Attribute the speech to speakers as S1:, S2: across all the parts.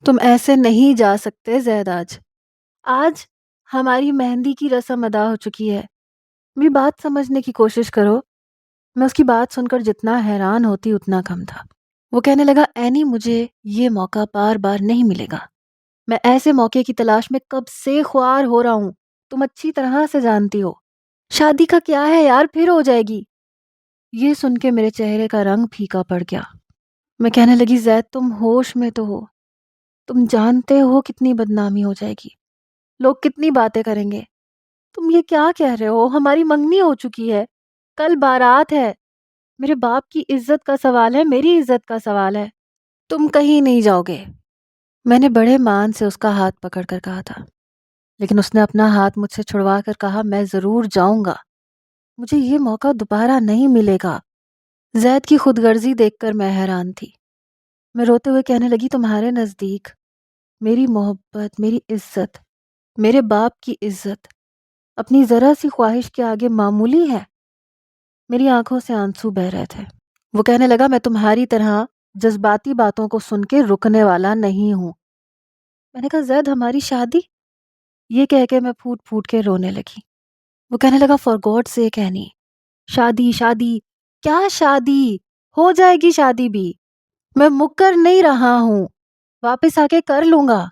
S1: تم ایسے نہیں جا سکتے زید۔ آج ہماری مہندی کی رسم ادا ہو چکی ہے، میری بات سمجھنے کی کوشش کرو۔ میں اس کی بات سن کر جتنا حیران ہوتی اتنا کم تھا۔ وہ کہنے لگا، اینی مجھے یہ موقع بار بار نہیں ملے گا، میں ایسے موقع کی تلاش میں کب سے خوار ہو رہا ہوں، تم اچھی طرح سے جانتی ہو۔ شادی کا کیا ہے یار، پھر ہو جائے گی۔ یہ سن کے میرے چہرے کا رنگ پھیکا پڑ گیا۔ میں کہنے لگی، زید تم ہوش میں تو ہو، تم جانتے ہو کتنی بدنامی ہو جائے گی، لوگ کتنی باتیں کریں گے۔ تم یہ کیا کہہ رہے ہو، ہماری منگنی ہو چکی ہے، کل بارات ہے، میرے باپ کی عزت کا سوال ہے، میری عزت کا سوال ہے، تم کہیں نہیں جاؤ گے۔ میں نے بڑے مان سے اس کا ہاتھ پکڑ کر کہا تھا، لیکن اس نے اپنا ہاتھ مجھ سے چھڑوا کر کہا، میں ضرور جاؤں گا، مجھے یہ موقع دوبارہ نہیں ملے گا۔ زید کی خود غرضی دیکھ کر میں حیران تھی۔ میں روتے ہوئے کہنے لگی، تمہارے نزدیک میری محبت، میری عزت، میرے باپ کی عزت اپنی ذرا سی خواہش کے آگے معمولی ہے؟ میری آنکھوں سے آنسو بہہ رہے تھے۔ وہ کہنے لگا، میں تمہاری طرح جذباتی باتوں کو سن کے رکنے والا نہیں ہوں۔ میں نے کہا، زید ہماری شادی؟ یہ کہہ کے میں پھوٹ پھوٹ کے رونے لگی۔ وہ کہنے لگا، فار گاڈ سیک اینی، شادی شادی کیا شادی؟ ہو جائے گی شادی بھی، میں مکر نہیں رہا ہوں، واپس آ کے کر لوں گا۔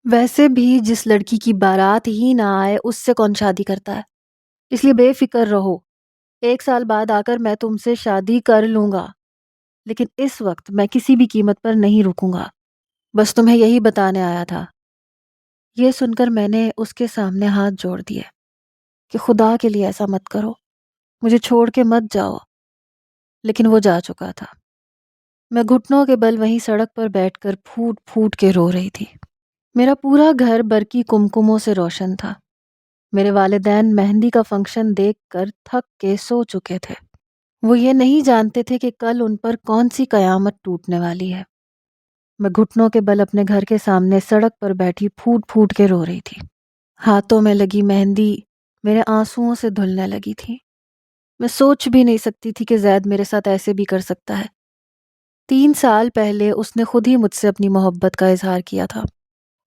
S1: ویسے بھی جس لڑکی کی بارات ہی نہ آئے اس سے کون شادی کرتا ہے، اس لیے بے فکر رہو، 1 سال بعد آ کر میں تم سے شادی کر لوں گا، لیکن اس وقت میں کسی بھی قیمت پر نہیں رکوں گا، بس تمہیں یہی بتانے آیا تھا۔ یہ سن کر میں نے اس کے سامنے ہاتھ جوڑ دیے کہ خدا کے لیے ایسا مت کرو، مجھے چھوڑ کے مت جاؤ، لیکن وہ جا چکا تھا۔ میں گھٹنوں کے بل وہیں سڑک پر بیٹھ کر پھوٹ پھوٹ کے رو رہی تھی۔ میرا پورا گھر برقی کمکموں سے روشن تھا۔ میرے والدین مہندی کا فنکشن دیکھ کر تھک کے سو چکے تھے۔ وہ یہ نہیں جانتے تھے کہ کل ان پر کون سی قیامت ٹوٹنے والی ہے۔ میں گھٹنوں کے بل اپنے گھر کے سامنے سڑک پر بیٹھی پھوٹ پھوٹ کے رو رہی تھی۔ ہاتھوں میں لگی مہندی میرے آنسوؤں سے دھلنے لگی تھی۔ میں سوچ بھی نہیں سکتی تھی کہ زید میرے ساتھ ایسے بھی کر سکتا ہے۔ 3 سال پہلے اس نے خود ہی مجھ سے اپنی محبت کا اظہار کیا تھا۔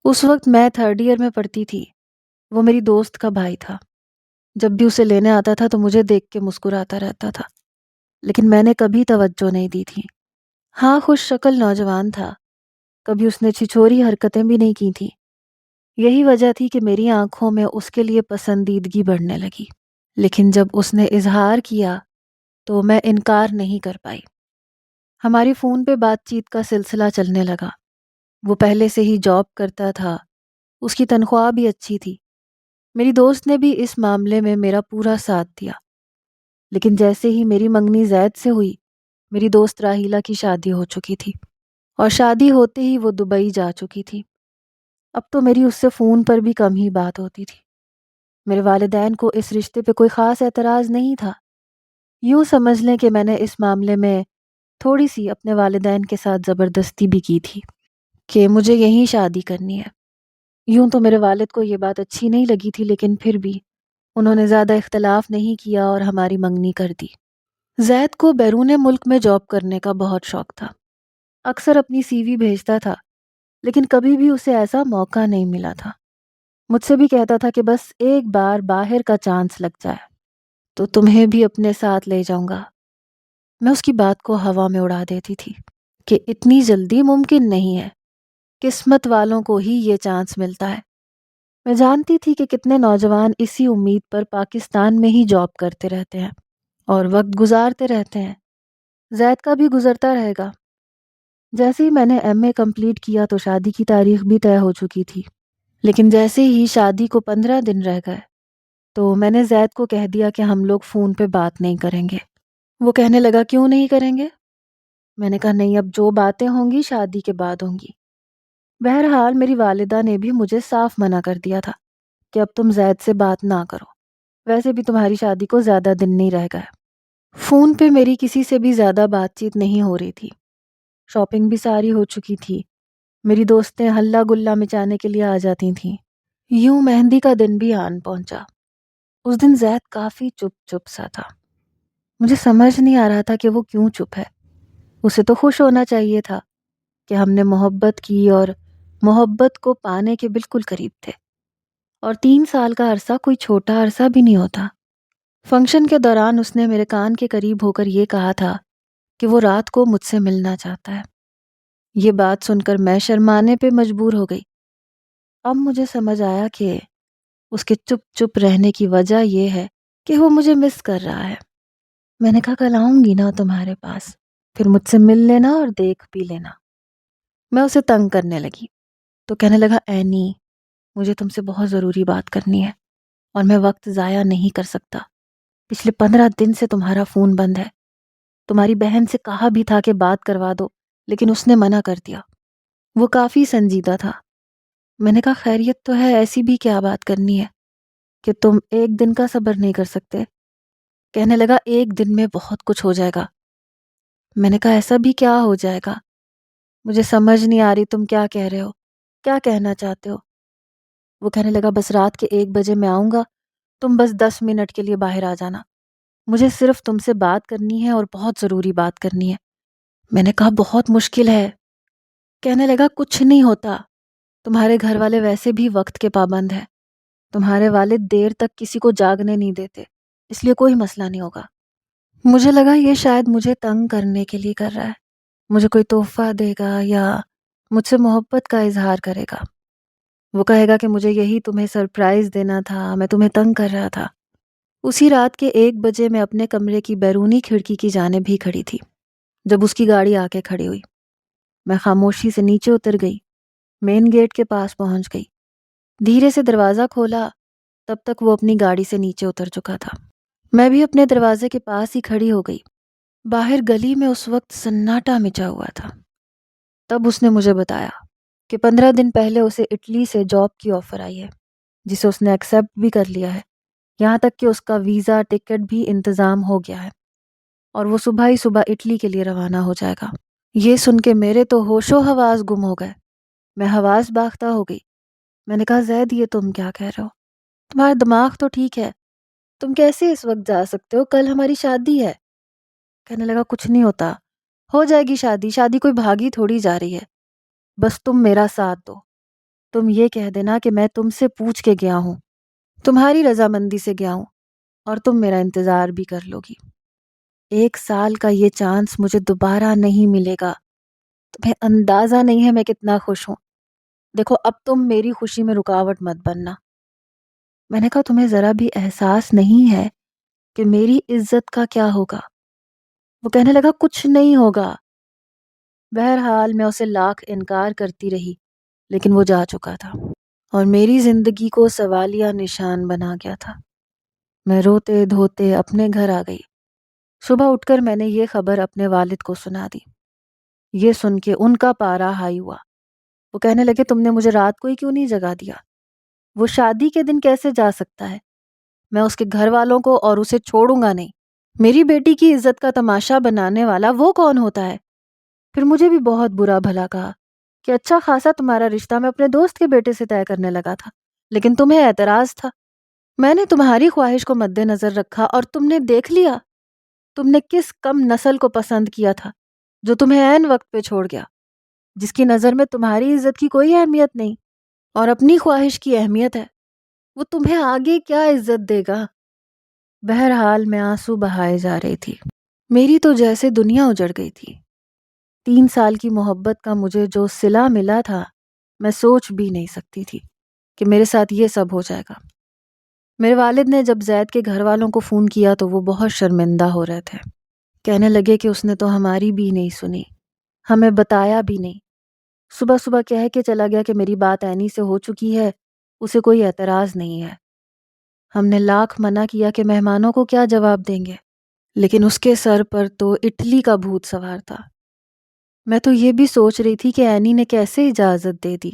S1: اس وقت میں 3rd ایئر میں پڑھتی تھی۔ وہ میری دوست کا بھائی تھا۔ جب بھی اسے لینے آتا تھا تو مجھے دیکھ کے مسکراتا رہتا تھا، لیکن میں نے کبھی توجہ نہیں دی تھی۔ ہاں، خوش شکل نوجوان تھا، کبھی اس نے چھچوری حرکتیں بھی نہیں کی تھیں۔ یہی وجہ تھی کہ میری آنکھوں میں اس کے لیے پسندیدگی بڑھنے لگی، لیکن جب اس نے اظہار کیا تو میں انکار نہیں کر پائی۔ ہماری فون پہ بات چیت کا سلسلہ چلنے لگا۔ وہ پہلے سے ہی جاب کرتا تھا، اس کی تنخواہ بھی اچھی تھی۔ میری دوست نے بھی اس معاملے میں میرا پورا ساتھ دیا، لیکن جیسے ہی میری منگنی زید سے ہوئی، میری دوست راحیلہ کی شادی ہو چکی تھی، اور شادی ہوتے ہی وہ دبئی جا چکی تھی۔ اب تو میری اس سے فون پر بھی کم ہی بات ہوتی تھی۔ میرے والدین کو اس رشتے پہ کوئی خاص اعتراض نہیں تھا۔ یوں سمجھ لیں کہ میں نے اس معاملے میں تھوڑی سی اپنے والدین کے ساتھ زبردستی بھی کی تھی کہ مجھے یہیں شادی کرنی ہے۔ یوں تو میرے والد کو یہ بات اچھی نہیں لگی تھی، لیکن پھر بھی انہوں نے زیادہ اختلاف نہیں کیا اور ہماری منگنی کر دی۔ زید کو بیرون ملک میں جاب کرنے کا بہت شوق تھا۔ اکثر اپنی سی وی بھیجتا تھا، لیکن کبھی بھی اسے ایسا موقع نہیں ملا تھا۔ مجھ سے بھی کہتا تھا کہ بس ایک بار باہر کا چانس لگ جائے تو تمہیں بھی اپنے ساتھ لے جاؤں گا۔ میں اس کی بات کو ہوا میں اڑا دیتی تھی کہ اتنی جلدی ممکن نہیں ہے، قسمت والوں کو ہی یہ چانس ملتا ہے۔ میں جانتی تھی کہ کتنے نوجوان اسی امید پر پاکستان میں ہی جاب کرتے رہتے ہیں اور وقت گزارتے رہتے ہیں۔ زید کا بھی گزرتا رہے گا۔ جیسے ہی میں نے MA کمپلیٹ کیا تو شادی کی تاریخ بھی طے ہو چکی تھی، لیکن جیسے ہی شادی کو 15 دن رہ گئے تو میں نے زید کو کہہ دیا کہ ہم لوگ فون پہ بات نہیں کریں گے۔ وہ کہنے لگا، کیوں نہیں کریں گے؟ میں نے کہا، نہیں، اب جو باتیں ہوں گی شادی کے بعد ہوں گی۔ بہرحال میری والدہ نے بھی مجھے صاف منع کر دیا تھا کہ اب تم زید سے بات نہ کرو، ویسے بھی تمہاری شادی کو زیادہ دن نہیں رہ گئے۔ فون پہ میری کسی سے بھی زیادہ بات چیت نہیں ہو رہی تھی۔ شاپنگ بھی ساری ہو چکی تھی، میری دوستیں ہلہ گلہ مچانے کے لیے آ جاتی تھیں۔ یوں مہندی کا دن بھی آن پہنچا۔ اس دن زید کافی چپ چپ سا تھا۔ مجھے سمجھ نہیں آ رہا تھا کہ وہ کیوں چپ ہے۔ اسے تو خوش ہونا چاہیے تھا کہ ہم نے محبت کی اور محبت کو پانے کے بالکل قریب تھے، اور 3 سال کا عرصہ کوئی چھوٹا عرصہ بھی نہیں ہوتا۔ فنکشن کے دوران اس نے میرے کان کے قریب ہو کر یہ کہا تھا کہ وہ رات کو مجھ سے ملنا چاہتا ہے۔ یہ بات سن کر میں شرمانے پہ مجبور ہو گئی۔ اب مجھے سمجھ آیا کہ اس کے چپ چپ رہنے کی وجہ یہ ہے کہ وہ مجھے مس کر رہا ہے۔ میں نے کہا کل آؤں گی نا تمہارے پاس، پھر مجھ سے مل لینا اور دیکھ بھی لینا۔ میں اسے تنگ کرنے لگی تو کہنے لگا اینی، مجھے تم سے بہت ضروری بات کرنی ہے اور میں وقت ضائع نہیں کر سکتا۔ پچھلے 15 دن سے تمہارا فون بند ہے۔ تمہاری بہن سے کہا بھی تھا کہ بات کروا دو، لیکن اس نے منع کر دیا۔ وہ کافی سنجیدہ تھا۔ میں نے کہا خیریت تو ہے، ایسی بھی کیا بات کرنی ہے کہ تم 1 دن کا صبر نہیں کر سکتے؟ کہنے لگا 1 دن میں بہت کچھ ہو جائے گا۔ میں نے کہا ایسا بھی کیا ہو جائے گا؟ مجھے سمجھ نہیں آ رہی تم کیا کہہ رہے ہو، کیا کہنا چاہتے ہو؟ وہ کہنے لگا بس رات کے 1 بجے میں آؤں گا، تم بس 10 منٹ کے لیے باہر آ جانا، مجھے صرف تم سے بات کرنی ہے اور بہت ضروری بات کرنی ہے۔ میں نے کہا بہت مشکل ہے۔ کہنے لگا کچھ نہیں ہوتا، تمہارے گھر والے ویسے بھی وقت کے پابند ہیں، تمہارے والد دیر تک کسی کو جاگنے نہیں دیتے، اس لیے کوئی مسئلہ نہیں ہوگا۔ مجھے لگا یہ شاید مجھے تنگ کرنے کے لیے کر رہا ہے، مجھے کوئی تحفہ دے گا یا مجھ سے محبت کا اظہار کرے گا۔ وہ کہے گا کہ مجھے یہی تمہیں سرپرائز دینا تھا، میں تمہیں تنگ کر رہا تھا۔ اسی رات کے 1 بجے میں اپنے کمرے کی بیرونی کھڑکی کی جانب ہی کھڑی تھی جب اس کی گاڑی آ کے کھڑی ہوئی۔ میں خاموشی سے نیچے اتر گئی، مین گیٹ کے پاس پہنچ گئی، دھیرے سے دروازہ کھولا، تب تک وہ اپنی گاڑی سے نیچے اتر چکا تھا۔ میں بھی اپنے دروازے کے پاس ہی کھڑی ہو گئی۔ باہر گلی میں اس وقت سناٹا مچا ہوا تھا۔ تب اس نے مجھے بتایا کہ 15 دن پہلے اسے اٹلی سے جاب کی آفر آئی ہے، جسے اس نے ایکسیپٹ بھی کر لیا ہے، یہاں تک کہ اس کا ویزا ٹکٹ بھی انتظام ہو گیا ہے اور وہ صبح ہی صبح اٹلی کے لیے روانہ ہو جائے گا۔ یہ سن کے میرے تو ہوش و حواس گم ہو گئے، میں حواس باختہ ہو گئی۔ میں نے کہا زید یہ تم کیا کہہ رہے ہو؟ تمہارا دماغ تو ٹھیک ہے، تم کیسے اس وقت جا سکتے ہو؟ کل ہماری شادی ہے۔ کہنے لگا کچھ نہیں ہوتا، ہو جائے گی شادی، شادی کوئی بھاگی تھوڑی جا رہی ہے، بس تم میرا ساتھ دو۔ تم یہ کہہ دینا کہ میں تم سے پوچھ کے گیا ہوں، تمہاری رضامندی سے گیا ہوں، اور تم میرا انتظار بھی کر لو گی۔ 1 سال کا یہ چانس مجھے دوبارہ نہیں ملے گا۔ تمہیں اندازہ نہیں ہے میں کتنا خوش ہوں۔ دیکھو اب تم میری خوشی میں رکاوٹ مت بننا۔ میں نے کہا تمہیں ذرا بھی احساس نہیں ہے کہ میری عزت کا کیا ہوگا؟ وہ کہنے لگا کچھ نہیں ہوگا۔ بہرحال میں اسے لاکھ انکار کرتی رہی، لیکن وہ جا چکا تھا اور میری زندگی کو سوالیہ نشان بنا گیا تھا۔ میں روتے دھوتے اپنے گھر آ گئی۔ صبح اٹھ کر میں نے یہ خبر اپنے والد کو سنا دی۔ یہ سن کے ان کا پارا ہائی ہوا۔ وہ کہنے لگے تم نے مجھے رات کو ہی کیوں نہیں جگا دیا؟ وہ شادی کے دن کیسے جا سکتا ہے؟ میں اس کے گھر والوں کو اور اسے چھوڑوں گا نہیں۔ میری بیٹی کی عزت کا تماشا بنانے والا وہ کون ہوتا ہے؟ پھر مجھے بھی بہت برا بھلا کہا کہ اچھا خاصا تمہارا رشتہ میں اپنے دوست کے بیٹے سے طے کرنے لگا تھا، لیکن تمہیں اعتراض تھا۔ میں نے تمہاری خواہش کو مد نظر رکھا اور تم نے دیکھ لیا، تم نے کس کم نسل کو پسند کیا تھا جو تمہیں عین وقت پہ چھوڑ گیا، جس کی نظر میں تمہاری عزت کی کوئی اہمیت نہیں اور اپنی خواہش کی اہمیت ہے۔ وہ تمہیں آگے کیا عزت دے گا؟ بہرحال میں آنسو بہائے جا رہی تھی۔ میری تو جیسے دنیا اجڑ گئی تھی۔ 3 سال کی محبت کا مجھے جو صلہ ملا تھا، میں سوچ بھی نہیں سکتی تھی کہ میرے ساتھ یہ سب ہو جائے گا۔ میرے والد نے جب زید کے گھر والوں کو فون کیا تو وہ بہت شرمندہ ہو رہے تھے۔ کہنے لگے کہ اس نے تو ہماری بھی نہیں سنی، ہمیں بتایا بھی نہیں۔ صبح صبح کہہ کے چلا گیا کہ میری بات اینی سے ہو چکی ہے، اسے کوئی اعتراض نہیں ہے۔ ہم نے لاکھ منع کیا کہ مہمانوں کو کیا جواب دیں گے، لیکن اس کے سر پر تو اٹلی کا بھوت سوار تھا۔ میں تو یہ بھی سوچ رہی تھی کہ اینی نے کیسے اجازت دے دی۔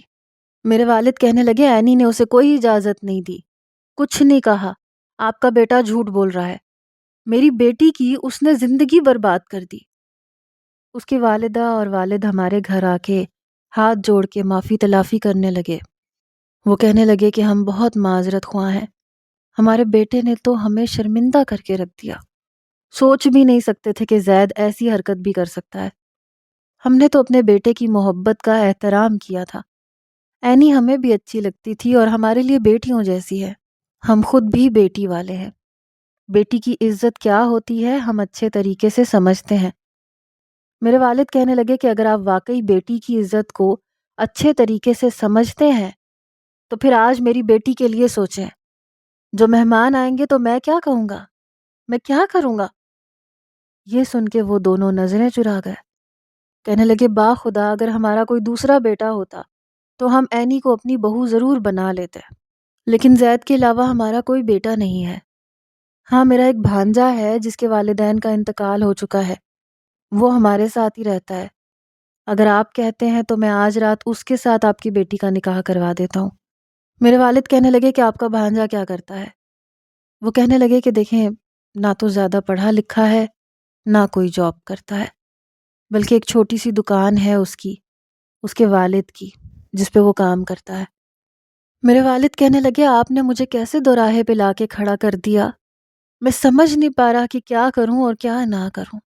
S1: میرے والد کہنے لگے اینی نے اسے کوئی اجازت نہیں دی، کچھ نہیں کہا، آپ کا بیٹا جھوٹ بول رہا ہے، میری بیٹی کی اس نے زندگی برباد کر دی۔ اس کی والدہ اور والد ہمارے گھر آ کے ہاتھ جوڑ کے معافی تلافی کرنے لگے۔ وہ کہنے لگے کہ ہم بہت معذرت خواہ ہیں، ہمارے بیٹے نے تو ہمیں شرمندہ کر کے رکھ دیا، سوچ بھی نہیں سکتے تھے کہ زید ایسی حرکت بھی کر سکتا ہے۔ ہم نے تو اپنے بیٹے کی محبت کا احترام کیا تھا، اینی ہمیں بھی اچھی لگتی تھی اور ہمارے لیے بیٹیوں جیسی ہے۔ ہم خود بھی بیٹی والے ہیں۔ بیٹی کی عزت کیا ہوتی ہے ہم اچھے طریقے سے سمجھتے ہیں۔ میرے والد کہنے لگے کہ اگر آپ واقعی بیٹی کی عزت کو اچھے طریقے سے سمجھتے ہیں تو پھر آج میری بیٹی کے لیے سوچیں۔ جو مہمان آئیں گے تو میں کیا کہوں گا؟ میں کیا کروں گا؟ یہ سن کے وہ دونوں نظریں چرا گئے۔ کہنے لگے با خدا اگر ہمارا کوئی دوسرا بیٹا ہوتا تو ہم اینی کو اپنی بہو ضرور بنا لیتے، لیکن زید کے علاوہ ہمارا کوئی بیٹا نہیں ہے۔ ہاں میرا ایک بھانجا ہے جس کے والدین کا انتقال ہو چکا ہے، وہ ہمارے ساتھ ہی رہتا ہے۔ اگر آپ کہتے ہیں تو میں آج رات اس کے ساتھ آپ کی بیٹی کا نکاح کروا دیتا ہوں۔ میرے والد کہنے لگے کہ آپ کا بھانجا کیا کرتا ہے؟ وہ کہنے لگے کہ دیکھیں نہ تو زیادہ پڑھا لکھا ہے نہ کوئی جاب کرتا ہے، بلکہ ایک چھوٹی سی دکان ہے اس کے والد کی جس پہ وہ کام کرتا ہے۔ میرے والد کہنے لگے آپ نے مجھے کیسے دوراہے پہ لا کے کھڑا کر دیا، میں سمجھ نہیں پا رہا کہ کیا کروں اور کیا نہ کروں۔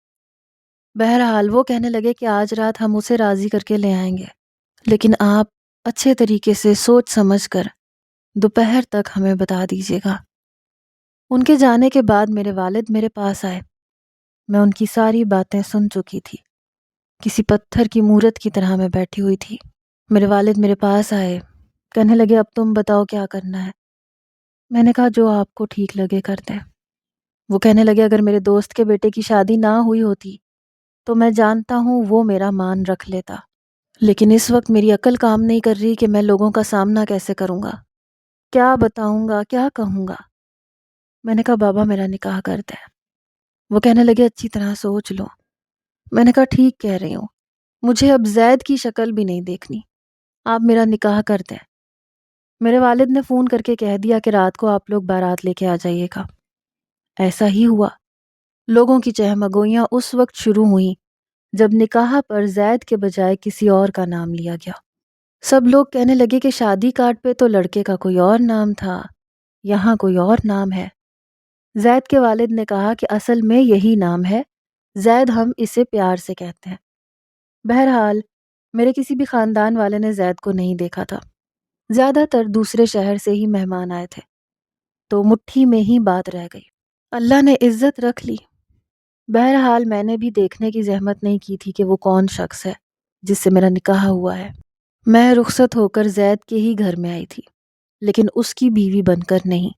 S1: بہرحال وہ کہنے لگے کہ آج رات ہم اسے راضی کر کے لے آئیں گے، لیکن آپ اچھے طریقے سے سوچ سمجھ کر دوپہر تک ہمیں بتا دیجیے گا۔ ان کے جانے کے بعد میرے والد میرے پاس آئے۔ میں ان کی ساری باتیں سن چکی تھی، کسی پتھر کی مورت کی طرح میں بیٹھی ہوئی تھی۔ میرے والد میرے پاس آئے، کہنے لگے اب تم بتاؤ کیا کرنا ہے۔ میں نے کہا جو آپ کو ٹھیک لگے کر دیں۔ وہ کہنے لگے اگر میرے دوست کے بیٹے کی شادی نہ ہوئی ہوتی تو میں جانتا ہوں وہ میرا مان رکھ لیتا، لیکن اس وقت میری عقل کام نہیں کر رہی کہ میں لوگوں کا سامنا کیسے کروں گا، کیا بتاؤں گا، کیا کہوں گا۔ میں نے کہا بابا میرا نکاح کر دیں۔ وہ کہنے لگے اچھی طرح سوچ لو۔ میں نے کہا ٹھیک کہہ رہی ہوں، مجھے اب زید کی شکل بھی نہیں دیکھنی، آپ میرا نکاح کر دیں۔ میرے والد نے فون کر کے کہہ دیا کہ رات کو آپ لوگ بارات لے کے آ جائیے گا۔ ایسا ہی ہوا۔ لوگوں کی چہمگوئیاں اس وقت شروع ہوئیں جب نکاح پر زید کے بجائے کسی اور کا نام لیا گیا۔ سب لوگ کہنے لگے کہ شادی کارڈ پہ تو لڑکے کا کوئی اور نام تھا، یہاں کوئی اور نام ہے۔ زید کے والد نے کہا کہ اصل میں یہی نام ہے، زید ہم اسے پیار سے کہتے ہیں۔ بہرحال میرے کسی بھی خاندان والے نے زید کو نہیں دیکھا تھا، زیادہ تر دوسرے شہر سے ہی مہمان آئے تھے، تو مٹھی میں ہی بات رہ گئی۔ اللہ نے عزت رکھ لی۔ بہرحال میں نے بھی دیکھنے کی زحمت نہیں کی تھی کہ وہ کون شخص ہے جس سے میرا نکاح ہوا ہے۔ میں رخصت ہو کر زید کے ہی گھر میں آئی تھی، لیکن اس کی بیوی بن کر نہیں۔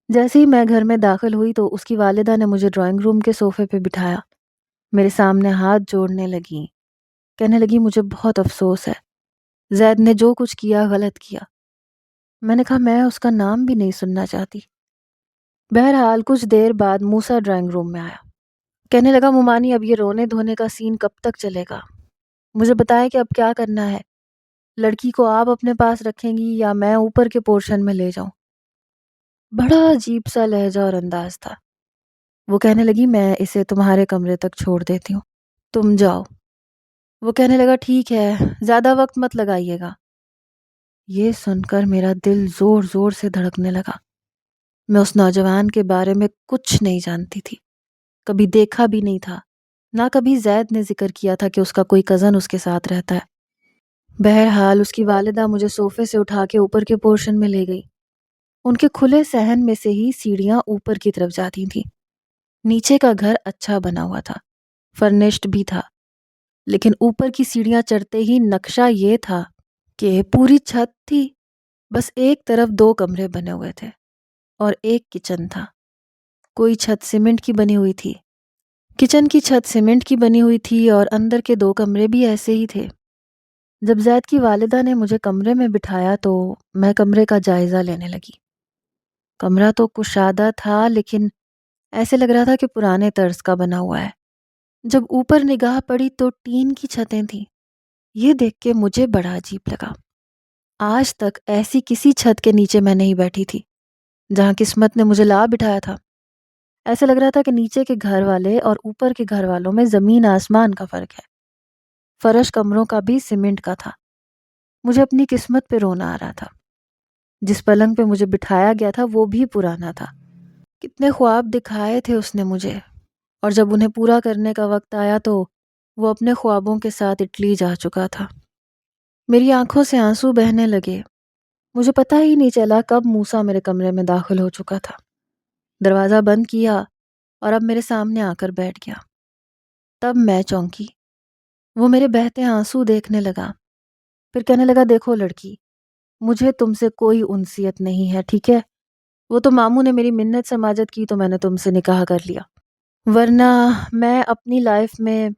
S1: جیسے ہی میں گھر میں داخل ہوئی تو اس کی والدہ نے مجھے ڈرائنگ روم کے صوفے پہ بٹھایا، میرے سامنے ہاتھ جوڑنے لگیں، کہنے لگی مجھے بہت افسوس ہے، زید نے جو کچھ کیا غلط کیا۔ میں نے کہا میں اس کا نام بھی نہیں سننا چاہتی۔ بہرحال کچھ دیر بعد موسیٰ ڈرائنگ روم میں آیا، کہنے لگا مومانی اب یہ رونے دھونے کا سین کب تک چلے گا؟ مجھے بتائیں کہ اب کیا کرنا ہے، لڑکی کو آپ اپنے پاس رکھیں گی یا میں اوپر کے پورشن میں لے جاؤں؟ بڑا عجیب سا لہجہ اور انداز تھا۔ وہ کہنے لگی میں اسے تمہارے کمرے تک چھوڑ دیتی ہوں، تم جاؤ۔ وہ کہنے لگا ٹھیک ہے، زیادہ وقت مت لگائیے گا۔ یہ سن کر میرا دل زور زور سے دھڑکنے لگا۔ میں اس نوجوان کے بارے میں کچھ نہیں جانتی تھی، کبھی دیکھا بھی نہیں تھا، نہ کبھی زید نے ذکر کیا تھا کہ اس کا کوئی کزن اس کے ساتھ رہتا ہے۔ بہرحال اس کی والدہ مجھے صوفے سے اٹھا کے اوپر کے پورشن میں لے گئی۔ ان کے کھلے صحن میں سے ہی سیڑھیاں اوپر کی طرف جاتی تھیں۔ نیچے کا گھر اچھا بنا ہوا تھا، فرنشڈ بھی تھا، لیکن اوپر کی سیڑھیاں چڑھتے ہی نقشہ یہ تھا کہ پوری چھت تھی، بس ایک طرف 2 کمرے بنے ہوئے تھے اور ایک کچن تھا۔ کوئی چھت سیمنٹ کی بنی ہوئی تھی، کچن کی چھت سیمنٹ کی بنی ہوئی تھی اور اندر کے 2 کمرے بھی ایسے ہی تھے۔ جب زید کی والدہ نے مجھے کمرے میں بٹھایا تو میں کمرے کا جائزہ لینے لگی۔ کمرہ تو کشادہ تھا لیکن ایسے لگ رہا تھا کہ پرانے طرز کا بنا ہوا ہے۔ جب اوپر نگاہ پڑی تو ٹین کی چھتیں تھیں۔ یہ دیکھ کے مجھے بڑا عجیب لگا۔ آج تک ایسی کسی چھت کے نیچے میں نہیں بیٹھی تھی جہاں قسمت نے مجھے لا بٹھایا تھا۔ ایسے لگ رہا تھا کہ نیچے کے گھر والے اور اوپر کے گھر والوں میں زمین آسمان کا فرق ہے۔ فرش کمروں کا بھی سیمنٹ کا تھا۔ مجھے اپنی قسمت پہ رونا آ رہا تھا۔ جس پلنگ پہ مجھے بٹھایا گیا تھا وہ بھی پرانا تھا۔ کتنے خواب دکھائے تھے اس نے مجھے، اور جب انہیں پورا کرنے کا وقت آیا تو وہ اپنے خوابوں کے ساتھ اٹلی جا چکا تھا۔ میری آنکھوں سے آنسو بہنے لگے۔ مجھے پتہ ہی نہیں چلا کب موسیٰ میرے کمرے میں داخل ہو چکا تھا۔ دروازہ بند کیا اور اب میرے سامنے آ کر بیٹھ گیا۔ تب میں چونکی۔ وہ میرے بہتے آنسو دیکھنے لگا، پھر کہنے لگا دیکھو لڑکی، مجھے تم سے کوئی انسیت نہیں ہے، ٹھیک ہے؟ وہ تو ماموں نے میری منت سماجت کی تو میں نے تم سے نکاح کر لیا، ورنہ میں اپنی لائف میں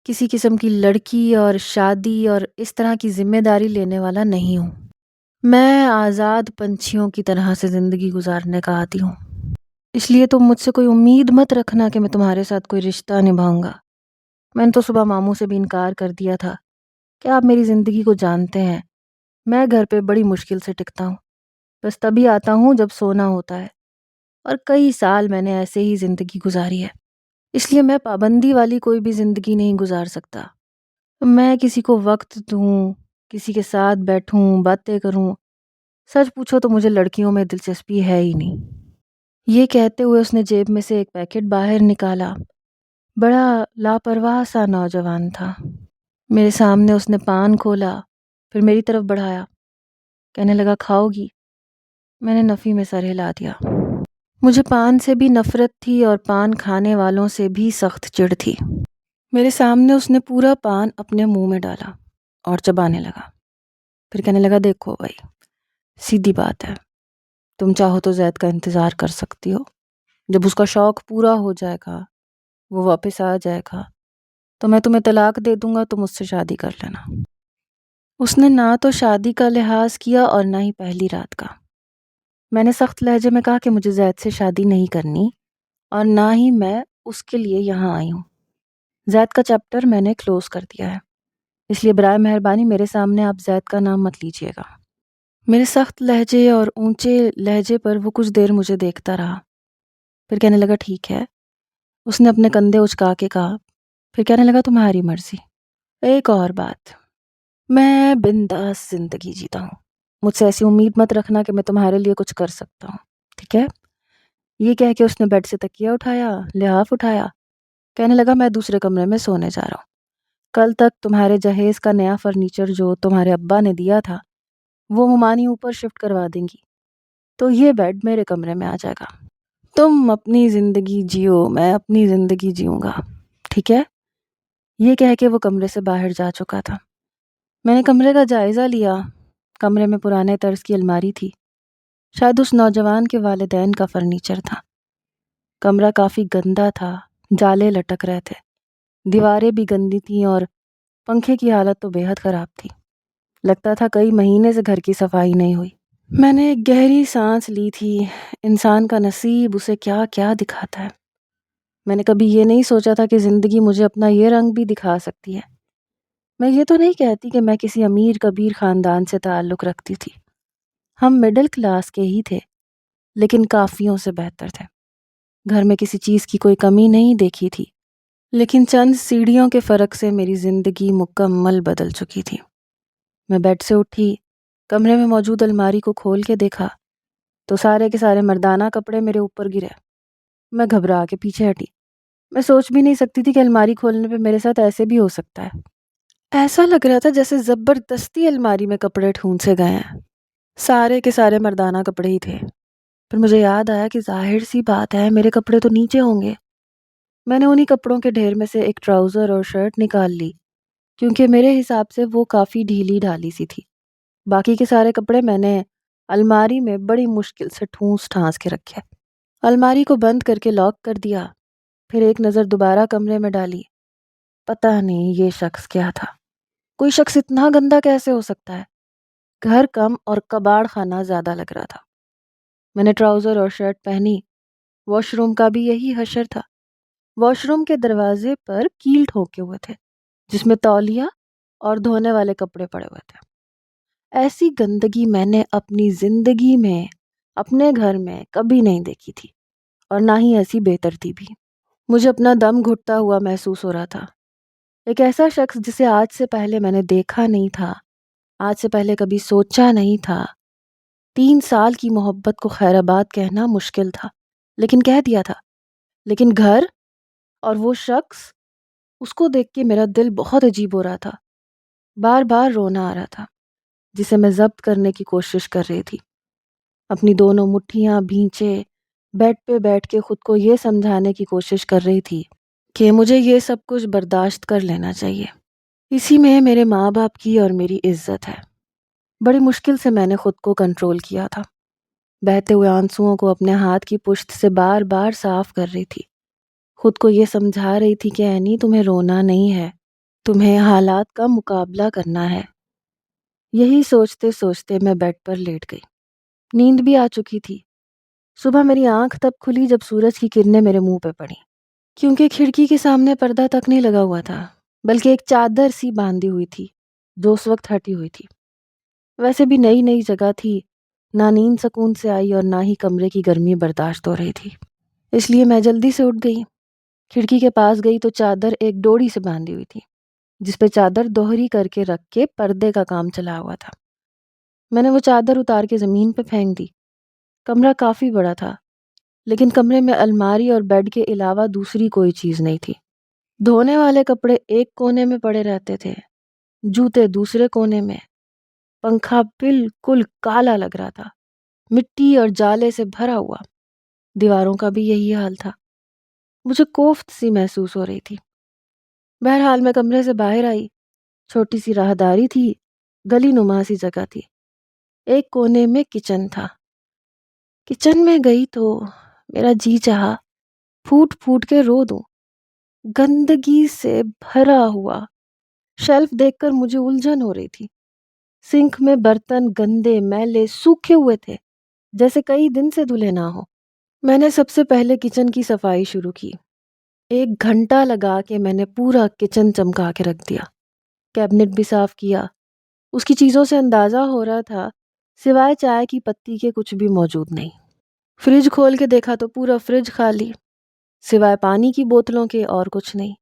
S1: کسی قسم کی لڑکی اور شادی اور اس طرح کی ذمہ داری لینے والا نہیں ہوں۔ میں آزاد پنچھیوں کی طرح سے زندگی گزارنے کا عادی ہوں، اس لیے تم مجھ سے کوئی امید مت رکھنا کہ میں تمہارے ساتھ کوئی رشتہ نبھاؤں گا۔ میں نے تو صبح ماموں سے بھی انکار کر دیا تھا کہ آپ میری زندگی کو جانتے ہیں، میں گھر پہ بڑی مشکل سے ٹکتا ہوں، بس تبھی آتا ہوں جب سونا ہوتا ہے، اور کئی سال میں نے ایسے ہی زندگی گزاری ہے، اس لیے میں پابندی والی کوئی بھی زندگی نہیں گزار سکتا۔ میں کسی کو وقت دوں، کسی کے ساتھ بیٹھوں، باتیں کروں، سچ پوچھو تو مجھے لڑکیوں میں دلچسپی ہے ہی نہیں۔ یہ کہتے ہوئے اس نے جیب میں سے ایک پیکٹ باہر نکالا۔ بڑا لاپرواہ سا نوجوان تھا۔ میرے سامنے اس نے پان کھولا، پھر میری طرف بڑھایا، کہنے لگا کھاؤ گی؟ میں نے نفی میں سر ہلا دیا۔ مجھے پان سے بھی نفرت تھی اور پان کھانے والوں سے بھی سخت چڑ تھی۔ میرے سامنے اس نے پورا پان اپنے منہ میں ڈالا اور چبانے لگا، پھر کہنے لگا دیکھو بھائی، سیدھی بات ہے، تم چاہو تو زید کا انتظار کر سکتی ہو، جب اس کا شوق پورا ہو جائے گا، وہ واپس آ جائے گا، تو میں تمہیں طلاق دے دوں گا، تم اس سے شادی کر لینا۔ اس نے نہ تو شادی کا لحاظ کیا اور نہ ہی پہلی رات کا۔ میں نے سخت لہجے میں کہا کہ مجھے زید سے شادی نہیں کرنی اور نہ ہی میں اس کے لیے یہاں آئی ہوں۔ زید کا چیپٹر میں نے کلوز کر دیا ہے، اس لیے برائے مہربانی میرے سامنے آپ زید کا نام مت لیجیے گا۔ میرے سخت لہجے اور اونچے لہجے پر وہ کچھ دیر مجھے دیکھتا رہا، پھر کہنے لگا ٹھیک ہے۔ اس نے اپنے کندھے اچکا کے کہا، پھر کہنے لگا تمہاری مرضی۔ ایک اور بات، میں بنداس زندگی جیتا ہوں، مجھ سے ایسی امید مت رکھنا کہ میں تمہارے لیے کچھ کر سکتا ہوں، ٹھیک ہے؟ یہ کہہ کے اس نے بیڈ سے تکیہ اٹھایا، لحاف اٹھایا، کہنے لگا میں دوسرے کمرے میں سونے جا رہا ہوں۔ کل تک تمہارے جہیز کا نیا فرنیچر جو تمہارے ابا نے دیا تھا وہ ممانی اوپر شفٹ کروا دیں گی، تو یہ بیڈ میرے کمرے میں آ جائے گا۔ تم اپنی زندگی جیو، میں اپنی زندگی جیوں گا، ٹھیک ہے؟ یہ کہہ کے وہ کمرے سے باہر جا چکا تھا۔ میں نے کمرے کا جائزہ لیا۔ کمرے میں پرانے طرز کی الماری تھی، شاید اس نوجوان کے والدین کا فرنیچر تھا۔ کمرہ کافی گندا تھا، جالے لٹک رہے تھے، دیواریں بھی گندی تھیں اور پنکھے کی حالت تو بے حد خراب تھی۔ لگتا تھا کئی مہینے سے گھر کی صفائی نہیں ہوئی۔ میں نے ایک گہری سانس لی تھی، انسان کا نصیب اسے کیا کیا دکھاتا ہے۔ میں نے کبھی یہ نہیں سوچا تھا کہ زندگی مجھے اپنا یہ رنگ بھی دکھا سکتی ہے۔ میں یہ تو نہیں کہتی کہ میں کسی امیر کبیر خاندان سے تعلق رکھتی تھی، ہم مڈل کلاس کے ہی تھے، لیکن کافیوں سے بہتر تھے۔ گھر میں کسی چیز کی کوئی کمی نہیں دیکھی تھی، لیکن چند سیڑھیوں کے فرق سے میری زندگی مکمل بدل چکی تھی۔ میں بیڈ سے اٹھی، کمرے میں موجود الماری کو کھول کے دیکھا تو سارے کے سارے مردانہ کپڑے میرے اوپر گرے۔ میں گھبرا کے پیچھے ہٹی۔ میں سوچ بھی نہیں سکتی تھی کہ الماری کھولنے پہ میرے ساتھ ایسے بھی ہو سکتا ہے۔ ایسا لگ رہا تھا جیسے زبردستی الماری میں کپڑے ڈھونسے گئے ہیں۔ سارے کے سارے مردانہ کپڑے ہی تھے۔ پھر مجھے یاد آیا کہ ظاہر سی بات ہے میرے کپڑے تو نیچے ہوں گے۔ میں نے انہی کپڑوں کے ڈھیر میں سے ایک ٹراؤزر اور شرٹ نکال لی، کیونکہ میرے حساب سے وہ کافی ڈھیلی ڈھالی سی تھی۔ باقی کے سارے کپڑے میں نے الماری میں بڑی مشکل سے ٹھونس ٹھانس کے رکھے۔ الماری کو بند کر کے لاک کر دیا، پھر ایک نظر دوبارہ کمرے میں ڈالی۔ پتہ نہیں یہ شخص کیا تھا، کوئی شخص اتنا گندا کیسے ہو سکتا ہے؟ گھر کم اور کباڑ خانہ زیادہ لگ رہا تھا۔ میں نے ٹراؤزر اور شرٹ پہنی۔ واش روم کا بھی یہی حشر تھا۔ واش روم کے دروازے پر کیل ٹھوکے ہوئے تھے جس میں تولیہ اور دھونے والے کپڑے پڑے ہوئے تھے۔ ایسی گندگی میں نے اپنی زندگی میں اپنے گھر میں کبھی نہیں دیکھی تھی، اور نہ ہی ایسی بے ترتیبی۔ مجھے اپنا دم گھٹتا ہوا محسوس ہو رہا تھا۔ ایک ایسا شخص جسے آج سے پہلے میں نے دیکھا نہیں تھا، آج سے پہلے کبھی سوچا نہیں تھا۔ 3 سال کی محبت کو خیر آباد کہنا مشکل تھا، لیکن کہہ دیا تھا۔ لیکن گھر اور وہ شخص، اس کو دیکھ کے میرا دل بہت عجیب ہو رہا تھا۔ بار بار رونا آ رہا تھا جسے میں ضبط کرنے کی کوشش کر رہی تھی. اپنی دونوں مٹھیاں بھینچے بیڈ پہ بیٹھ کے خود کو یہ سمجھانے کی کوشش کر رہی تھی کہ مجھے یہ سب کچھ برداشت کر لینا چاہیے. اسی میں میرے ماں باپ کی اور میری عزت ہے. بڑی مشکل سے میں نے خود کو کنٹرول کیا تھا. بہتے ہوئے آنسوؤں کو اپنے ہاتھ کی پشت سے بار بار صاف کر رہی تھی. خود کو یہ سمجھا رہی تھی کہ اینی تمہیں رونا نہیں ہے، تمہیں حالات کا مقابلہ کرنا ہے. یہی سوچتے سوچتے میں بیڈ پر لیٹ گئی. نیند بھی آ چکی تھی. صبح میری آنکھ تب کھلی جب سورج کی کرنیں میرے منہ پہ پڑیں، کیونکہ کھڑکی کے سامنے پردہ تک نہیں لگا ہوا تھا بلکہ ایک چادر سی باندھی ہوئی تھی جو اس وقت ہٹی ہوئی تھی. ویسے بھی نئی نئی جگہ تھی، نہ نیند سکون سے آئی اور نہ ہی کمرے کی گرمی برداشت ہو رہی تھی. اس لیے میں جلدی سے اٹھ گئی. کھڑکی کے پاس گئی تو چادر ایک ڈوری سے باندھی ہوئی تھی جس پہ چادر دوہری کر کے رکھ کے پردے کا کام چلا ہوا تھا. میں نے وہ چادر اتار کے زمین پہ پھینک دی. کمرہ کافی بڑا تھا لیکن کمرے میں الماری اور بیڈ کے علاوہ دوسری کوئی چیز نہیں تھی. دھونے والے کپڑے ایک کونے میں پڑے رہتے تھے، جوتے دوسرے کونے میں. پنکھا بالکل کالا لگ رہا تھا، مٹی اور جالے سے بھرا ہوا. دیواروں کا بھی یہی حال تھا. مجھے کوفت سی محسوس ہو رہی تھی. بہرحال میں کمرے سے باہر آئی. چھوٹی سی راہداری تھی، گلی نما سی جگہ تھی. ایک کونے میں کچن تھا. کچن میں گئی تو میرا جی چاہا پھوٹ پھوٹ کے رو دوں. گندگی سے بھرا ہوا. شیلف دیکھ کر مجھے الجھن ہو رہی تھی. سنک میں برتن گندے میلے سوکھے ہوئے تھے جیسے کئی دن سے دھلے نہ ہو. میں نے سب سے پہلے کچن کی صفائی شروع کی. 1 گھنٹہ لگا کے میں نے پورا کچن چمکا کے رکھ دیا. کیبنٹ بھی صاف کیا. اس کی چیزوں سے اندازہ ہو رہا تھا سوائے چائے کی پتی کے کچھ بھی موجود نہیں. فریج کھول کے دیکھا تو پورا فریج خالی، سوائے پانی کی بوتلوں کے اور کچھ نہیں.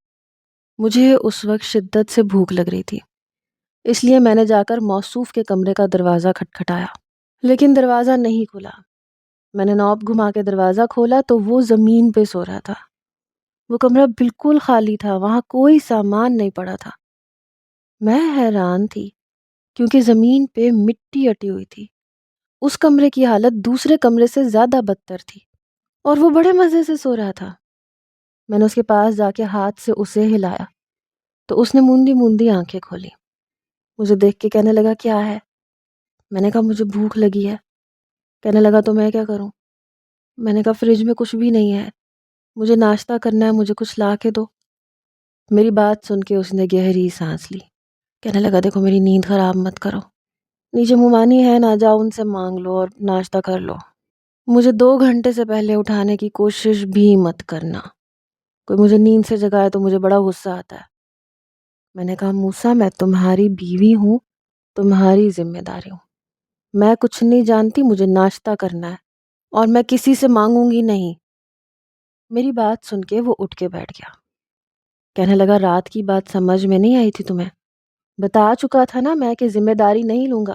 S1: مجھے اس وقت شدت سے بھوک لگ رہی تھی، اس لیے میں نے جا کر موصوف کے کمرے کا دروازہ کھٹکھٹایا لیکن دروازہ نہیں کھلا. میں نے نوب گھما کے دروازہ کھولا تو وہ زمین پہ سو رہا تھا. وہ کمرہ بالکل خالی تھا، وہاں کوئی سامان نہیں پڑا تھا. میں حیران تھی کیونکہ زمین پہ مٹی اٹی ہوئی تھی. اس کمرے کی حالت دوسرے کمرے سے زیادہ بدتر تھی اور وہ بڑے مزے سے سو رہا تھا. میں نے اس کے پاس جا کے ہاتھ سے اسے ہلایا تو اس نے موندی موندی آنکھیں کھولی. مجھے دیکھ کے کہنے لگا کیا ہے؟ میں نے کہا مجھے بھوک لگی ہے. کہنے لگا تو میں کیا کروں؟ میں نے کہا فریج میں کچھ بھی نہیں ہے، مجھے ناشتہ کرنا ہے، مجھے کچھ لا کے دو. میری بات سن کے اس نے گہری سانس لی. کہنے لگا دیکھو میری نیند خراب مت کرو، نیچے ممانی ہے نا، جاؤ ان سے مانگ لو اور ناشتہ کر لو. مجھے 2 گھنٹے سے پہلے اٹھانے کی کوشش بھی مت کرنا. کوئی مجھے نیند سے جگائے تو مجھے بڑا غصہ آتا ہے. میں نے کہا موسیٰ میں تمہاری بیوی ہوں، تمہاری ذمہ داری ہوں. میں کچھ نہیں جانتی، مجھے ناشتہ کرنا ہے اور میں کسی سے مانگوں گی نہیں. میری بات سن کے وہ اٹھ کے بیٹھ گیا. کہنے لگا رات کی بات سمجھ میں نہیں آئی تھی تمہیں؟ بتا چکا تھا نا میں کہ ذمہ داری نہیں لوں گا.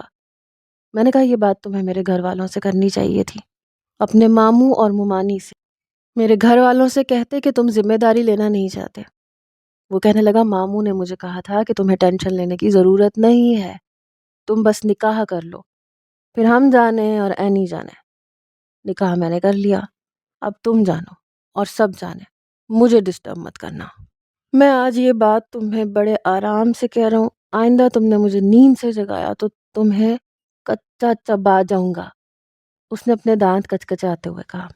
S1: میں نے کہا یہ بات تمہیں میرے گھر والوں سے کرنی چاہیے تھی، اپنے ماموں اور ممانی سے. میرے گھر والوں سے کہتے کہ تم ذمہ داری لینا نہیں چاہتے. وہ کہنے لگا ماموں نے مجھے کہا تھا کہ تمہیں ٹینشن لینے کی ضرورت نہیں ہے، تم بس نکاح کر لو، پھر ہم جانے اور اینی جانے. نکاح میں نے کر لیا، اب تم جانو اور سب جانے، مجھے ڈسٹرب مت کرنا. میں آج یہ بات تمہیں بڑے آرام سے کہہ رہا ہوں، آئندہ تم نے مجھے نیند سے جگایا تو تمہیں کچا چبا جاؤں گا. اس نے اپنے دانت کچکچاتے ہوئے کہا،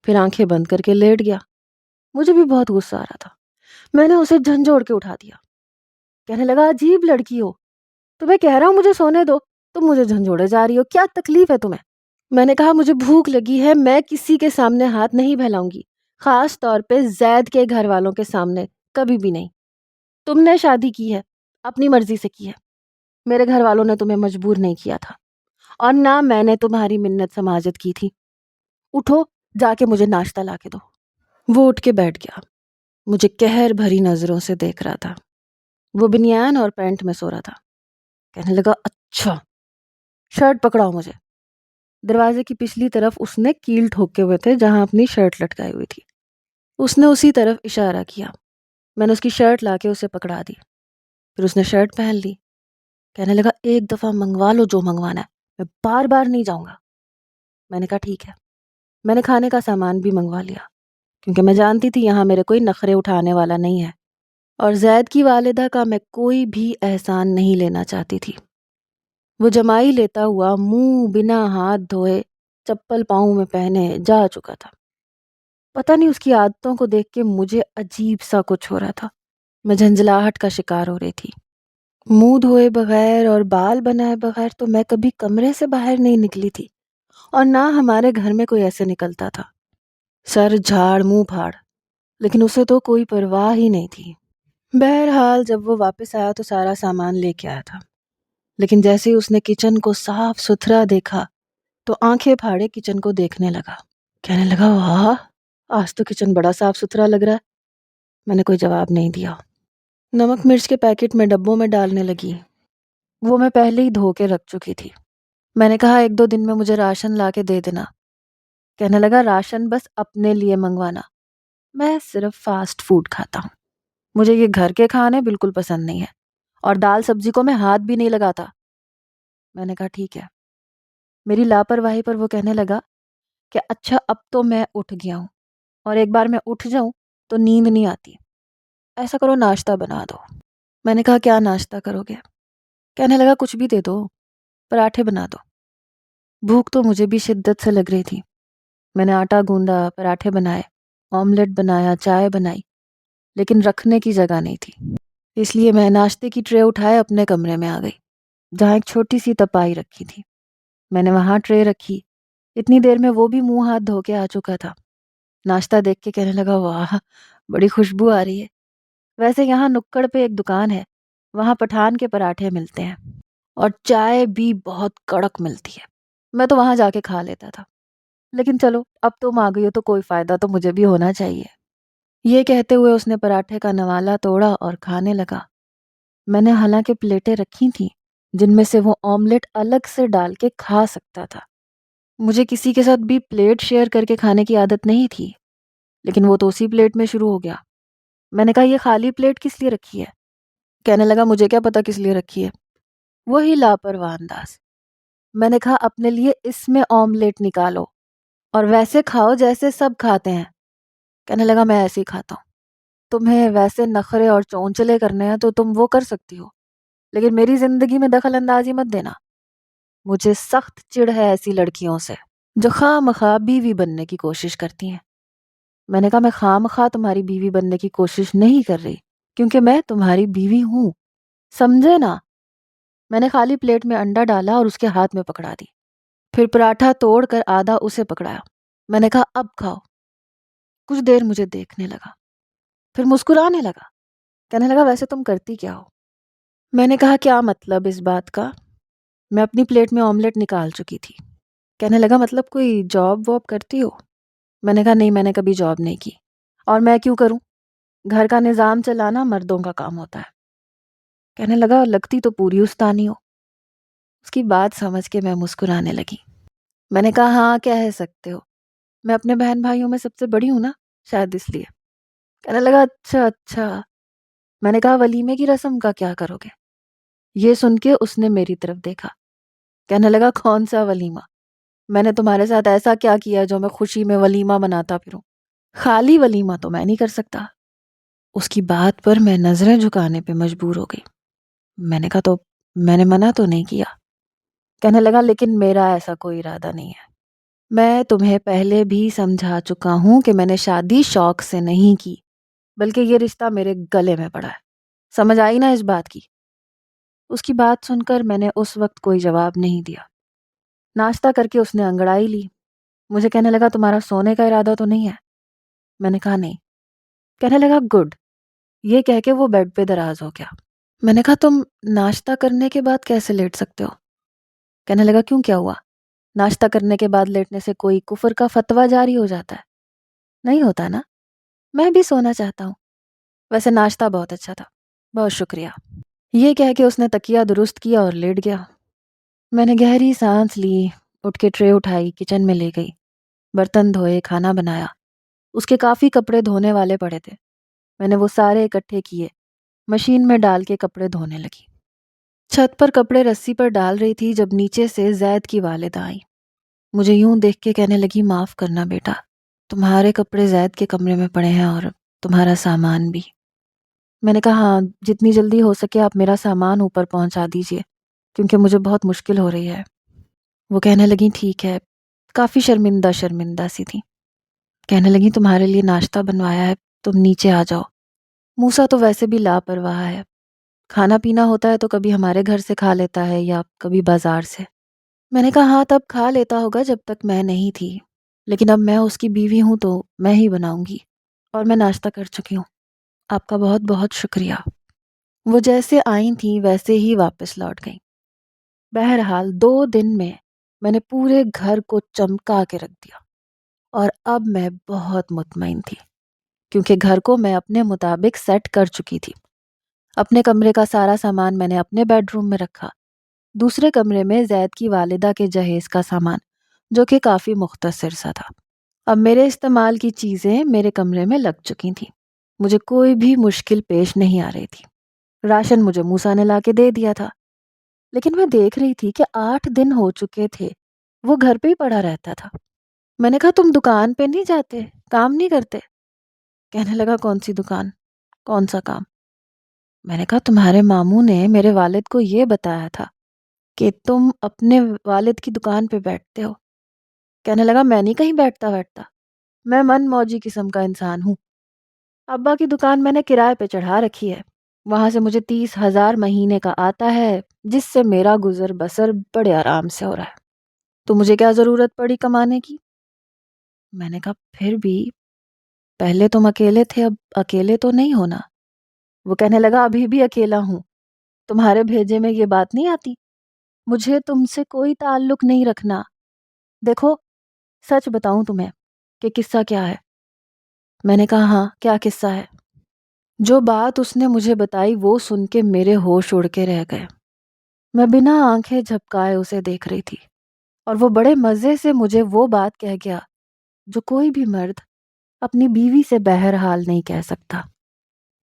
S1: پھر آنکھیں بند کر کے لیٹ گیا. مجھے بھی بہت غصہ آ رہا تھا. میں نے اسے جھنجھوڑ کے اٹھا دیا. کہنے لگا عجیب لڑکی ہو، تمہیں کہہ رہا ہوں مجھے سونے دو، تم مجھے جھنجھوڑے جا رہی ہو، کیا تکلیف ہے تمہیں؟ میں نے کہا مجھے بھوک لگی ہے، میں کسی کے سامنے ہاتھ نہیں پھیلاؤں گی، خاص طور پہ زید کے گھر والوں کے سامنے کبھی بھی نہیں. تم نے شادی کی ہے، اپنی مرضی سے کی ہے، میرے گھر والوں نے تمہیں مجبور نہیں کیا تھا اور نہ میں نے تمہاری منت سماجت کی تھی. اٹھو جا کے مجھے ناشتہ لا کے دو. وہ اٹھ کے بیٹھ گیا، مجھے قہر بھری نظروں سے دیکھ رہا تھا. وہ بنیان اور پینٹ میں سو رہا تھا. کہنے لگا اچھا، شرٹ پکڑاؤ مجھے. دروازے کی پچھلی طرف اس نے کیل ٹھوکے ہوئے تھے جہاں اپنی شرٹ لٹکائی ہوئی تھی. اس نے اسی طرف اشارہ کیا. میں نے اس کی شرٹ لا کے اسے پکڑا دی. پھر اس نے شرٹ پہن لی. کہنے لگا ایک دفعہ منگوا لو جو منگوانا ہے، میں بار بار نہیں جاؤں گا۔ میں نے کہا ٹھیک ہے۔ میں نے کھانے کا سامان بھی منگوا لیا کیونکہ میں جانتی تھی یہاں میرے کوئی نخرے اٹھانے والا نہیں ہے، اور زید کی والدہ کا میں کوئی بھی احسان نہیں لینا چاہتی تھی۔ وہ جمائی لیتا ہوا منہ بنا ہاتھ دھوئے چپل پاؤں میں پہنے جا چکا تھا۔ پتہ نہیں اس کی عادتوں کو دیکھ کے مجھے عجیب سا کچھ ہو رہا تھا۔ میں جھنجھلاہٹ کا شکار ہو رہی تھی۔ منہ دھوئے بغیر اور بال بنائے بغیر تو میں کبھی کمرے سے باہر نہیں نکلی تھی، اور نہ ہمارے گھر میں کوئی ایسے نکلتا تھا۔ سر جھاڑ منہ پھاڑ، لیکن اسے تو کوئی پرواہ ہی نہیں تھی۔ بہرحال جب وہ واپس آیا تو سارا سامان لے کے آیا تھا، لیکن جیسے ہی اس نے کچن کو صاف ستھرا دیکھا تو آنکھیں پھاڑے کچن کو دیکھنے لگا۔ کہنے لگا واہ، آج تو کچن بڑا صاف ستھرا لگ رہا ہے۔ میں نے کوئی جواب نہیں دیا۔ نمک مرچ کے پیکٹ میں ڈبوں میں ڈالنے لگی، وہ میں پہلے ہی دھو کے رکھ چکی تھی۔ میں نے کہا ایک دو دن میں مجھے راشن لا کے دے دینا۔ کہنے لگا راشن بس اپنے لیے منگوانا، میں صرف فاسٹ فوڈ کھاتا ہوں، مجھے یہ گھر کے کھانے بالکل پسند نہیں ہے، اور دال سبزی کو میں ہاتھ بھی نہیں لگاتا۔ میں نے کہا ٹھیک ہے۔ میری لاپرواہی پر وہ کہنے لگا کہ اچھا اب تو میں اٹھ گیا ہوں، اور ایک بار میں اٹھ جاؤں تو نیند نہیں آتی، ایسا کرو ناشتہ بنا دو۔ میں نے کہا کیا ناشتہ کرو گے؟ کہنے لگا کچھ بھی دے دو، پراٹھے بنا دو۔ بھوک تو مجھے بھی شدت سے لگ رہی تھی۔ میں نے آٹا گوندا، پراٹھے بنائے، آملیٹ بنایا، چائے بنائی، لیکن رکھنے کی جگہ نہیں تھی، اس لیے میں ناشتے کی ٹرے اٹھائے اپنے کمرے میں آ گئی جہاں ایک چھوٹی سی تپائی رکھی تھی۔ میں نے وہاں ٹرے رکھی، اتنی دیر میں وہ بھی منہ ہاتھ دھو کے آ چکا تھا۔ ناشتہ دیکھ کے کہنے لگا واہ، بڑی خوشبو آ رہی ہے۔ ویسے یہاں نکڑ پہ ایک دکان ہے، وہاں پٹھان کے پراٹھے ملتے ہیں، اور چائے بھی بہت کڑک ملتی ہے، میں تو وہاں جا کے کھا لیتا تھا، لیکن چلو اب تم آ گئی ہو تو کوئی فائدہ تو مجھے بھی ہونا چاہیے۔ یہ کہتے ہوئے اس نے پراٹھے کا نوالا توڑا اور کھانے لگا۔ میں نے حالانکہ پلیٹیں رکھی تھیں جن میں سے وہ آملیٹ الگ سے ڈال کے کھا سکتا تھا۔ مجھے کسی کے ساتھ بھی پلیٹ شیئر کر کے کھانے کی عادت نہیں تھی، لیکن وہ تو اسی پلیٹ میں شروع ہو گیا۔ میں نے کہا یہ خالی پلیٹ کس لیے رکھی ہے؟ کہنے لگا مجھے کیا پتا کس لیے رکھی ہے، وہی لاپرواہ انداز۔ میں نے کہا اپنے لیے اس میں آملیٹ نکالو اور ویسے کھاؤ جیسے سب کھاتے ہیں۔ کہنے لگا میں ایسے ہی کھاتا ہوں، تمہیں ویسے نخرے اور چونچلے کرنے ہیں تو تم وہ کر سکتی ہو، لیکن میری زندگی میں دخل اندازی مت دینا۔ مجھے سخت چڑ ہے ایسی لڑکیوں سے جو خواہ مخواہ بیوی بننے کی کوشش کرتی ہیں۔ میں نے کہا میں خواہ مخواہ تمہاری بیوی بننے کی کوشش نہیں کر رہی، کیونکہ میں تمہاری بیوی ہوں، سمجھے نا؟ میں نے خالی پلیٹ میں انڈا ڈالا اور اس کے ہاتھ میں پکڑا دی، پھر پراٹھا توڑ کر آدھا اسے پکڑایا۔ میں نے کہا اب کھاؤ۔ کچھ دیر مجھے دیکھنے لگا، پھر مسکرانے لگا۔ کہنے لگا ویسے تم کرتی کیا ہو؟ میں نے کہا کیا مطلب اس بات کا؟ میں اپنی پلیٹ میں آملیٹ نکال چکی تھی۔ کہنے لگا مطلب کوئی جاب واب کرتی ہو؟ میں نے کہا نہیں، میں نے کبھی جاب نہیں کی، اور میں کیوں کروں؟ گھر کا نظام چلانا مردوں کا کام ہوتا ہے۔ کہنے لگا لگتی تو پوری استانی ہو۔ اس کی بات سمجھ کے میں مسکرانے لگی۔ میں نے کہا ہاں کہہ سکتے ہو، میں اپنے بہن بھائیوں میں سب سے بڑی ہوں نا، شاید اس لیے۔ کہنے لگا اچھا اچھا۔ میں نے کہا ولیمے کی رسم کا کیا کرو گے؟ یہ سن کے اس نے میری طرف دیکھا۔ کہنے لگا کون سا ولیمہ؟ میں نے تمہارے ساتھ ایسا کیا کیا جو میں خوشی میں ولیمہ مناتا پھروں؟ خالی ولیمہ تو میں نہیں کر سکتا۔ اس کی بات پر میں نظریں جھکانے پہ مجبور ہو گئی۔ میں نے کہا تو میں نے منع تو نہیں کیا۔ کہنے لگا لیکن میرا ایسا کوئی ارادہ نہیں ہے، میں تمہیں پہلے بھی سمجھا چکا ہوں کہ میں نے شادی شوق سے نہیں کی، بلکہ یہ رشتہ میرے گلے میں پڑا ہے، سمجھ آئی نا اس بات کی؟ اس کی بات سن کر میں نے اس وقت کوئی جواب نہیں دیا۔ ناشتہ کر کے اس نے انگڑائی لی۔ مجھے کہنے لگا تمہارا سونے کا ارادہ تو نہیں ہے؟ میں نے کہا نہیں۔ کہنے لگا گڈ، یہ کہہ کے وہ بیڈ پہ دراز ہو گیا۔ میں نے کہا تم ناشتہ کرنے کے بعد کیسے لیٹ سکتے ہو؟ کہنے لگا کیوں کیا ہوا؟ ناشتہ کرنے کے بعد لیٹنے سے کوئی کفر کا فتویٰ جاری ہو جاتا ہے؟ نہیں ہوتا نا، میں بھی سونا چاہتا ہوں، ویسے ناشتہ بہت اچھا تھا، بہت شکریہ۔ یہ کہہ کے اس نے تکیہ درست کیا اور لیٹ گیا۔ میں نے گہری سانس لی، اٹھ کے ٹرے اٹھائی، کچن میں لے گئی، برتن دھوئے، کھانا بنایا۔ اس کے کافی کپڑے دھونے والے پڑے تھے، میں نے وہ سارے اکٹھے کیے، مشین میں ڈال کے کپڑے دھونے لگی۔ چھت پر کپڑے رسی پر ڈال رہی تھی جب نیچے سے زید کی والدہ آئی. مجھے یوں دیکھ کے کہنے لگی معاف کرنا بیٹا، تمہارے کپڑے زید کے کمرے میں پڑے ہیں اور تمہارا سامان بھی. میں نے کہا ہاں جتنی جلدی ہو سکے آپ میرا سامان اوپر پہنچا دیجئے کیونکہ مجھے بہت مشکل ہو رہی ہے. وہ کہنے لگی ٹھیک ہے، کافی شرمندہ شرمندہ سی تھی. کہنے لگی تمہارے لیے ناشتہ بنوایا ہے، تم نیچے آ جاؤ. موسیٰ تو ویسے بھی لاپرواہ ہے، کھانا پینا ہوتا ہے تو کبھی ہمارے گھر سے کھا لیتا ہے یا کبھی بازار سے. میں نے کہا ہاں تب کھا لیتا ہوگا جب تک میں نہیں تھی، لیکن اب میں اس کی بیوی ہوں تو میں ہی بناؤں گی اور میں ناشتہ کر چکی ہوں. آپ کا بہت بہت شکریہ. وہ جیسے آئی تھیں ویسے ہی واپس لوٹ گئیں. بہرحال 2 دن میں نے پورے گھر کو چمکا کے رکھ دیا اور اب میں بہت مطمئن تھی کیونکہ گھر کو میں اپنے مطابق سیٹ کر چکی تھی. اپنے کمرے کا سارا سامان میں نے اپنے بیڈ روم میں رکھا، دوسرے کمرے میں زید کی والدہ کے جہیز کا سامان جو کہ کافی مختصر سا تھا. اب میرے استعمال کی چیزیں میرے کمرے میں لگ چکی تھیں، مجھے کوئی بھی مشکل پیش نہیں آ رہی تھی. راشن مجھے موسیٰ نے لا کے دے دیا تھا، لیکن میں دیکھ رہی تھی کہ 8 دن ہو چکے تھے وہ گھر پہ ہی پڑا رہتا تھا. میں نے کہا تم دکان پہ نہیں جاتے، کام نہیں کرتے؟ کہنے لگا کون سی دکان، کون سا کام؟ میں نے کہا تمہارے ماموں نے میرے والد کو یہ بتایا تھا کہ تم اپنے والد کی دکان پہ بیٹھتے ہو. کہنے لگا میں نہیں کہیں بیٹھتا، میں من موجی قسم کا انسان ہوں. ابا کی دکان میں نے کرائے پہ چڑھا رکھی ہے، وہاں سے مجھے 30,000 مہینے کا آتا ہے جس سے میرا گزر بسر بڑے آرام سے ہو رہا ہے. تو مجھے کیا ضرورت پڑی کمانے کی؟ میں نے کہا پھر بھی پہلے تم اکیلے تھے، اب اکیلے تو نہیں ہونا. وہ کہنے لگا ابھی بھی اکیلا ہوں، تمہارے بھیجے میں یہ بات نہیں آتی. مجھے تم سے کوئی تعلق نہیں رکھنا. دیکھو سچ بتاؤں تمہیں کہ قصہ کیا ہے. میں نے کہا ہاں کیا قصہ ہے؟ جو بات اس نے مجھے بتائی وہ سن کے میرے ہوش اڑ کے رہ گئے. میں بنا آنکھیں جھپکائے اسے دیکھ رہی تھی اور وہ بڑے مزے سے مجھے وہ بات کہہ گیا جو کوئی بھی مرد اپنی بیوی سے بہرحال نہیں کہہ سکتا.